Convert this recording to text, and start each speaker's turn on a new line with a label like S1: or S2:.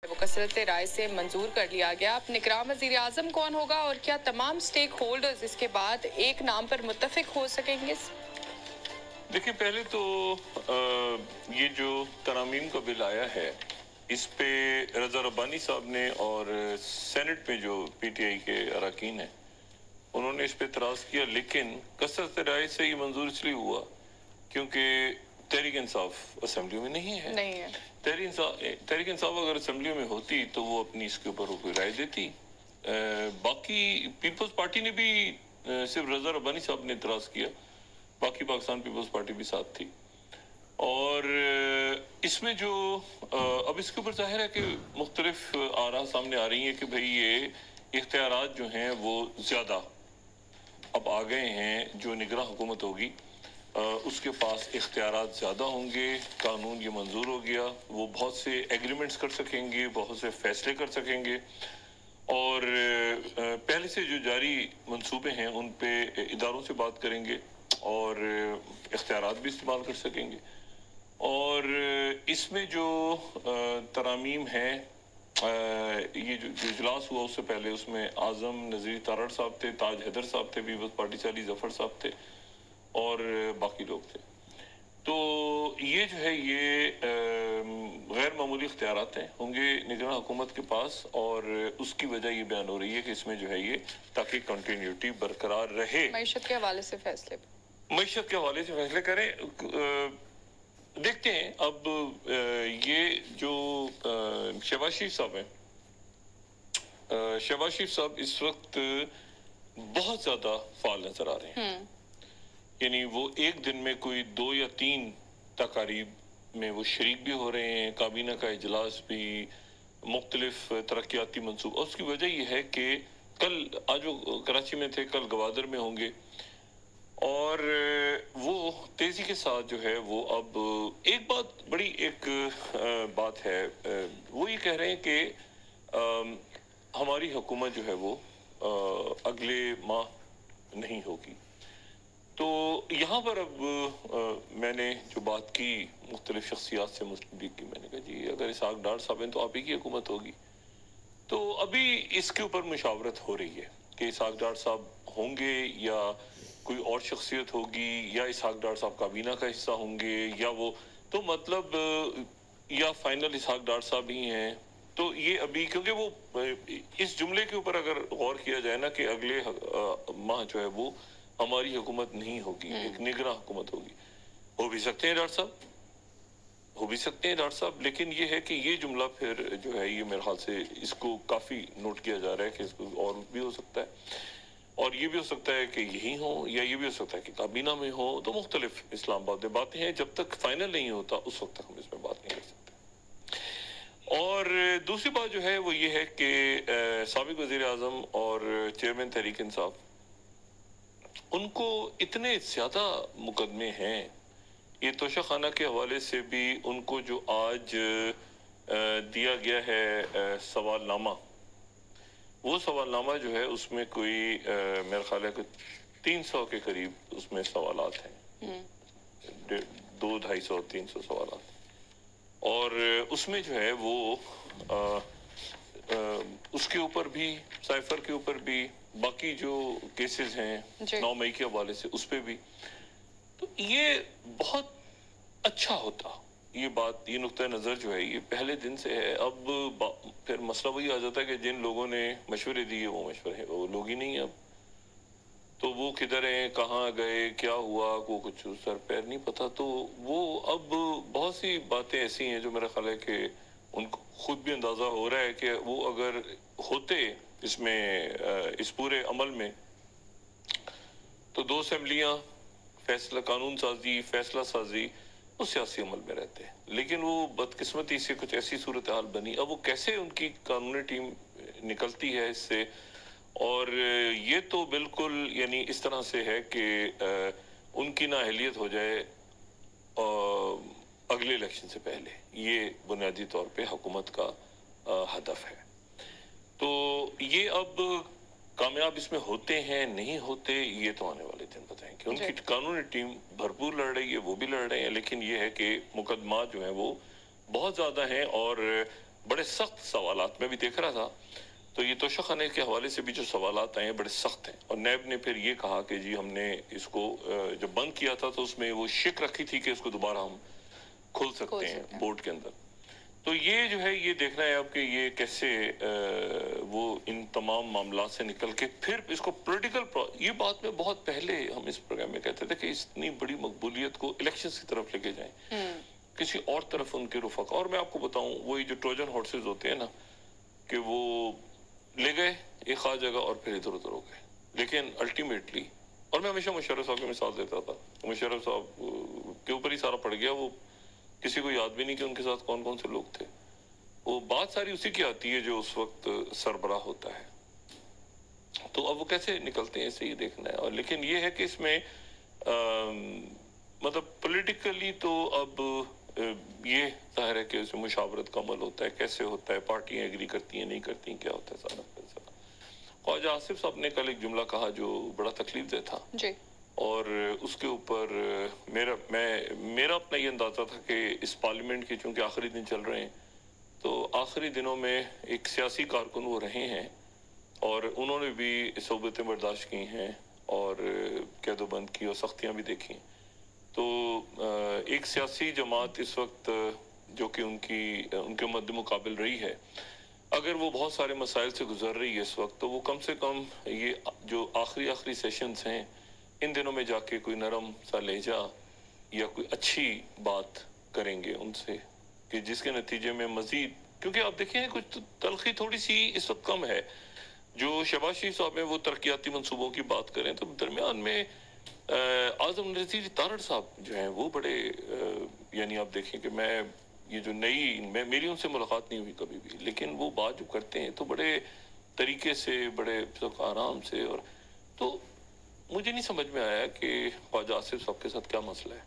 S1: वो कसरत राय से मंजूर कर लिया गया। अब निगरान वज़ीर आज़म कौन होगा और क्या तमाम स्टेक होल्डर्स इसके बाद एक नाम पर मुत्तफिक हो सकेंगे?
S2: देखिए, पहले तो ये जो तरामीम का बिल आया है, इस पे रज़ा रब्बानी साहब ने और सेनेट में जो पीटीआई के अरकान हैं उन्होंने इस पे एतराज़ किया, लेकिन कसरत राय से ये मंजूर इसलिए हुआ क्योंकि तहरीक इंसाफ असेंबली में नहीं है। तहरीक इंसाफ अगर असेंबली में होती तो वो अपनी इसके ऊपर कोई राय देती। बाकी पीपल्स पार्टी ने भी सिर्फ रज़ा रब्बानी साहब ने एतराज़ किया, बाकी पाकिस्तान पीपल्स पार्टी भी साथ थी। और इसमें जो अब इसके ऊपर जाहिर है कि मुख्तलिफ आरा सामने आ रही हैं कि भाई ये इख्तियारात जो हैं वो ज़्यादा अब आ गए हैं। जो निगरां हुकूमत होगी उसके पास इख्तियारात ज़्यादा होंगे। कानून ये मंजूर हो गया, वो बहुत से एग्रीमेंट्स कर सकेंगे, बहुत से फैसले कर सकेंगे और पहले से जो जारी मंसूबे हैं उन पे इदारों से बात करेंगे और इख्तियारात भी इस्तेमाल कर सकेंगे। और इसमें जो तरामीम है, ये जो इजलास हुआ उससे पहले उसमें आज़म नज़ीर तारड़ साहब थे, ताज हैदर साहब थे, पीपल्स पार्टी से अली जफ़र साहब थे और बाकी लोग थे। तो ये जो है ये गैर मामूली इख्तियारात हैं होंगे निगरान हुकूमत के पास और उसकी वजह ये बयान हो रही है कि इसमें जो है ये ताकि कंटिन्यूटी बरकरार रहे।
S1: मईशत के हवाले से फैसले
S2: करें। देखते हैं अब ये जो शहबाज शरीफ साहब हैं, शहबाज शरीफ साहब इस वक्त बहुत ज़्यादा फाल नजर आ रहे हैं। यानी वो एक दिन में कोई 2 या 3 तकारीब में वो शरीक भी हो रहे हैं, काबीना का इजलास भी, मुख्तलिफ तरक्याती मंसूब। और उसकी वजह यह है कि कल आज वो कराची में थे, कल गवादर में होंगे और वो तेजी के साथ जो है वो अब एक बात बड़ी बात है, वो ये कह रहे हैं कि हमारी हुकूमत जो है वो अगले माह नहीं होगी। तो यहाँ पर अब मैंने जो बात की मुख्तलिफ शख्सियात से मुस्तफीद की, मैंने कहा जी अगर इसहाक डार साहब हैं तो आप ही की हुकूमत होगी। तो अभी इसके ऊपर मुशावरत हो रही है कि इसहाक डार साहब होंगे या कोई और शख्सियत होगी या इसहाक डार साहब काबीना का हिस्सा होंगे या वो, तो मतलब या फाइनल इसहाक डार साहब ही हैं। तो ये अभी क्योंकि वो इस जुमले के ऊपर अगर गौर किया जाए ना कि अगले माह जो है वो हमारी हुकूमत नहीं होगी, एक निगरां हुकूमत होगी, हो भी सकते हैं डॉक्टर साहब, हो भी सकते हैं डॉक्टर साहब, लेकिन ये है कि ये जुमला फिर जो है ये मेरे ख्याल से इसको काफ़ी नोट किया जा रहा है कि इसको और भी हो सकता है और ये भी हो सकता है कि यही हो या ये भी हो सकता है कि काबीना में हो। तो मुख्तलिफ इस्लामाबाद में बातें हैं, जब तक फाइनल नहीं होता उस वक्त तक हम इसमें बात नहीं कर सकते। और दूसरी बात जो है वो ये है कि साबिक वज़ीर आज़म और चेयरमैन तहरीक इंसाफ, उनको इतने ज़्यादा मुकदमे हैं, ये तोशा खाना के हवाले से भी उनको जो आज दिया गया है सवालनामा, वो सवालनामा जो है उसमें कोई मेरे ख्याल है कि 300 के करीब उसमें सवालात हैं, 200-250-300 सवालात। और उसमें जो है वो उसके ऊपर भी, साइफर के ऊपर भी, बाकी जो केसेस हैं 9 मई के हवाले से उस पर भी। तो ये बहुत अच्छा होता, ये बात, ये नुक्ता नज़र जो है ये पहले दिन से है। अब फिर मसला वही आ जाता है कि जिन लोगों ने मशवरे दिए वो मशवरे हैं, वो लोग ही नहीं है अब, तो वो किधर हैं, कहाँ गए, क्या हुआ, को कुछ सर पैर नहीं पता। तो वो अब बहुत सी बातें ऐसी हैं जो मेरा ख्याल है कि उनको खुद भी अंदाज़ा हो रहा है कि वो अगर होते इसमें इस पूरे अमल में तो 2 असेंबलियाँ, फैसला कानून साजी, फैसला साजी, वो सियासी अमल में रहते हैं। लेकिन वो बदकिस्मती से कुछ ऐसी सूरत हाल बनी। अब वो कैसे उनकी कानूनी टीम निकलती है इससे, और ये तो बिल्कुल यानी इस तरह से है कि उनकी नाअहलियत हो जाए अगले इलेक्शन से पहले, ये बुनियादी तौर पे हुकूमत का हदफ है। तो ये अब कामयाब इसमें होते हैं नहीं होते, ये तो आने वाले दिन बताएंगे। उनकी कानूनी टीम भरपूर लड़ रही है, वो भी लड़ रहे हैं, लेकिन ये है कि मुकदमा जो है वो बहुत ज़्यादा हैं और بڑے سخت سوالات میں بھی دیکھ رہا تھا، تو یہ توشہ خانے کے حوالے سے بھی جو سوالات آئے ہیں بڑے سخت ہیں، اور نیب نے پھر یہ کہا کہ جی ہم نے اس کو جب بند کیا تھا تو اس میں وہ شک رکھی تھی کہ اس کو دوبارہ ہم کھول سکتے ہیں بورڈ کے اندر. تو یہ جو ہے یہ دیکھنا ہے اب کہ یہ کیسے وہ ان تمام معاملات سے نکل کے پھر اس کو پولیٹیکل، یہ بات میں بہت پہلے ہم اس پروگرام میں کہتے تھے کہ اتنی بڑی مقبولیت کو الیکشنز کی طرف لے کے جائیں، کسی اور طرف ان کے رفقا. اور میں آپ کو بتاؤں وہی جو ٹروجن ہارسز ہوتے ہیں نا کہ وہ لے گئے ایک خاص جگہ اور پھر ادھر ادھر ہو گئے، لیکن الٹیمیٹلی، اور میں ہمیشہ مشرف صاحب کی مثال دیتا تھا، مشرف صاحب کے اوپر ہی سارا پڑ گیا، وہ کسی کو یاد بھی نہیں کہ ان کے ساتھ کون کون سے لوگ تھے. وہ بات ساری اسی کی آتی ہے جو اس وقت سربراہ ہوتا ہے. تو اب وہ کیسے نکلتے ہیں اسے ہی دیکھنا ہے. اور لیکن یہ ہے کہ اس میں مطلب پولیٹیکلی تو اب یہ ظاہر ہے کہ اس میں مشاورت کا عمل ہوتا ہے، کیسے ہوتا ہے، پارٹیاں ایگری کرتی ہیں نہیں کرتی ہیں، کیا ہوتا ہے سارا فیصلہ. خواجہ آصف صاحب نے کل ایک جملہ کہا جو بڑا تکلیف دہ تھا،
S1: جی،
S2: اور اس کے اوپر میرا اپنا یہ اندازہ تھا کہ اس پارلیمنٹ کے چونکہ آخری دن چل رہے ہیں تو آخری دنوں میں ایک سیاسی کارکن وہ رہے ہیں اور انہوں نے بھی صحبتیں برداشت کی ہیں اور قید و بند کی اور سختیاں بھی دیکھی. تو ایک سیاسی جماعت اس وقت جو کہ ان کے مد مقابل رہی ہے، اگر وہ بہت سارے مسائل سے گزر رہی ہے اس وقت، تو وہ کم سے کم یہ جو آخری سیشنز ہیں ان دنوں میں جا کے کوئی نرم سا لہجہ یا کوئی اچھی بات کریں گے ان سے کہ جس کے نتیجے میں مزید، کیونکہ آپ دیکھیں کچھ تلخی تھوڑی سی اس وقت کم ہے. جو شہباز شریف صاحب میں وہ ترقیاتی منصوبوں کی بات کریں تو درمیان میں اعظم نذیر تارڑ صاحب جو ہیں وہ بڑے یعنی آپ دیکھیں کہ میں یہ جو میری ان سے ملاقات نہیں ہوئی کبھی بھی، لیکن وہ بات جو کرتے ہیں تو بڑے طریقے سے، بڑے آرام سے، اور تو مجھے نہیں سمجھ میں آیا کہ خواجہ آصف صاحب کے ساتھ کیا مسئلہ ہے.